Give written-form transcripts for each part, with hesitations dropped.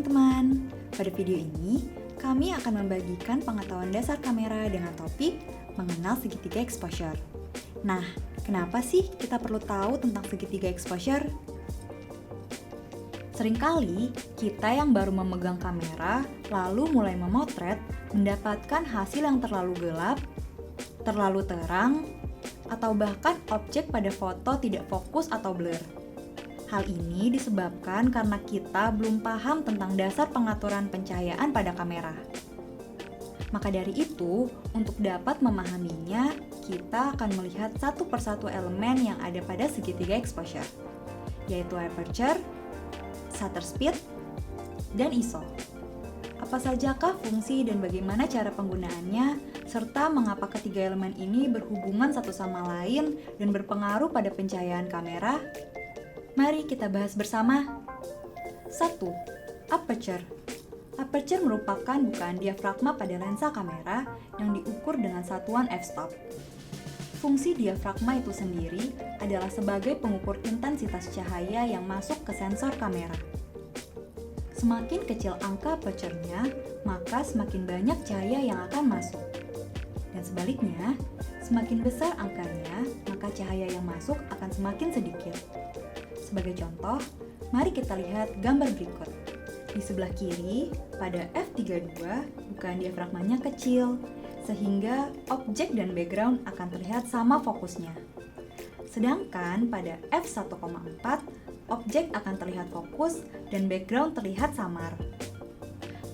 teman-teman. Pada video ini, kami akan membagikan pengetahuan dasar kamera dengan topik mengenal segitiga exposure. Nah, kenapa sih kita perlu tahu tentang segitiga exposure? Seringkali kita yang baru memegang kamera lalu mulai memotret mendapatkan hasil yang terlalu gelap, terlalu terang, atau bahkan objek pada foto tidak fokus atau blur. Hal ini disebabkan karena kita belum paham tentang dasar pengaturan pencahayaan pada kamera. Maka dari itu, untuk dapat memahaminya, kita akan melihat satu persatu elemen yang ada pada segitiga exposure, yaitu aperture, shutter speed, dan ISO. Apa sajakah fungsi dan bagaimana cara penggunaannya, serta mengapa ketiga elemen ini berhubungan satu sama lain dan berpengaruh pada pencahayaan kamera? Mari kita bahas bersama. 1. Aperture. Aperture merupakan bukaan diafragma pada lensa kamera yang diukur dengan satuan f-stop. Fungsi diafragma itu sendiri adalah sebagai pengukur intensitas cahaya yang masuk ke sensor kamera. Semakin kecil angka aperture-nya, maka semakin banyak cahaya yang akan masuk. Dan sebaliknya, semakin besar angkanya, maka cahaya yang masuk akan semakin sedikit. Sebagai contoh, mari kita lihat gambar berikut. Di sebelah kiri, pada f32, bukaan diafragmanya kecil, sehingga objek dan background akan terlihat sama fokusnya. Sedangkan pada f1,4, objek akan terlihat fokus dan background terlihat samar.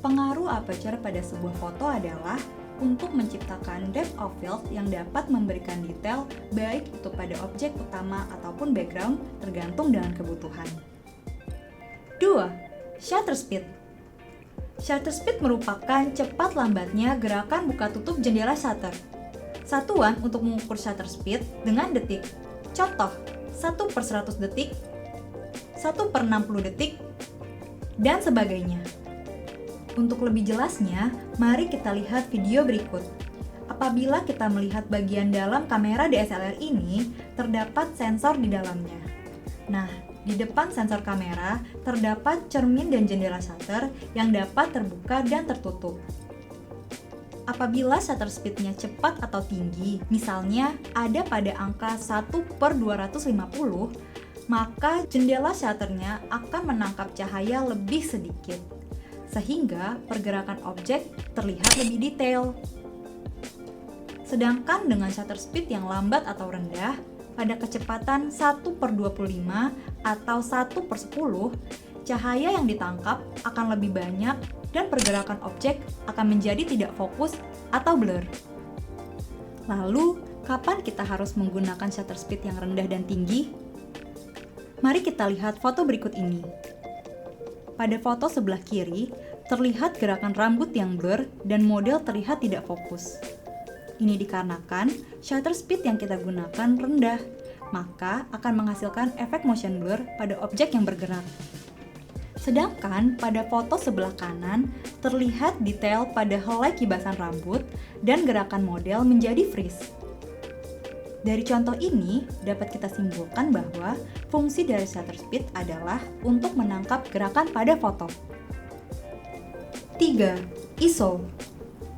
Pengaruh aperture pada sebuah foto adalah untuk menciptakan depth of field yang dapat memberikan detail baik itu pada objek utama ataupun background tergantung dengan kebutuhan. 2. Shutter speed. Shutter speed merupakan cepat lambatnya gerakan buka tutup jendela shutter. Satuan untuk mengukur shutter speed dengan detik. Contoh, 1/100 detik, 1/60 detik, dan sebagainya. Untuk lebih jelasnya, mari kita lihat video berikut. Apabila kita melihat bagian dalam kamera DSLR ini, terdapat sensor di dalamnya. Nah, di depan sensor kamera terdapat cermin dan jendela shutter yang dapat terbuka dan tertutup. Apabila shutter speed-nya cepat atau tinggi, misalnya ada pada angka 1/250, maka jendela shutternya akan menangkap cahaya lebih sedikit, sehingga pergerakan objek terlihat lebih detail. Sedangkan dengan shutter speed yang lambat atau rendah, pada kecepatan 1/25 atau 1/10, cahaya yang ditangkap akan lebih banyak dan pergerakan objek akan menjadi tidak fokus atau blur. Lalu, kapan kita harus menggunakan shutter speed yang rendah dan tinggi? Mari kita lihat foto berikut ini. Pada foto sebelah kiri, terlihat gerakan rambut yang blur dan model terlihat tidak fokus. Ini dikarenakan shutter speed yang kita gunakan rendah, maka akan menghasilkan efek motion blur pada objek yang bergerak. Sedangkan pada foto sebelah kanan, terlihat detail pada helai kibasan rambut dan gerakan model menjadi freeze. Dari contoh ini, dapat kita simpulkan bahwa fungsi dari shutter speed adalah untuk menangkap gerakan pada foto. 3. ISO.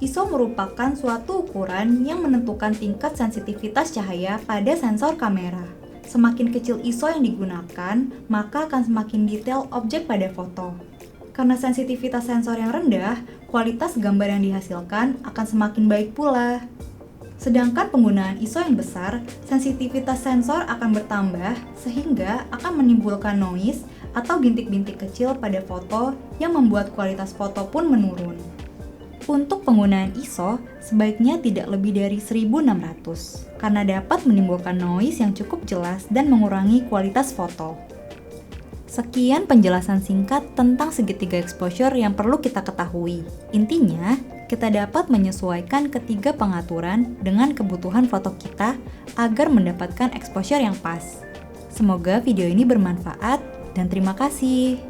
ISO merupakan suatu ukuran yang menentukan tingkat sensitivitas cahaya pada sensor kamera. Semakin kecil ISO yang digunakan, maka akan semakin detail objek pada foto. Karena sensitivitas sensor yang rendah, kualitas gambar yang dihasilkan akan semakin baik pula. Sedangkan penggunaan ISO yang besar, sensitivitas sensor akan bertambah sehingga akan menimbulkan noise atau bintik-bintik kecil pada foto yang membuat kualitas foto pun menurun. Untuk penggunaan ISO, sebaiknya tidak lebih dari 1600 karena dapat menimbulkan noise yang cukup jelas dan mengurangi kualitas foto. Sekian penjelasan singkat tentang segitiga exposure yang perlu kita ketahui. Intinya, kita dapat menyesuaikan ketiga pengaturan dengan kebutuhan foto kita agar mendapatkan exposure yang pas. Semoga video ini bermanfaat dan terima kasih.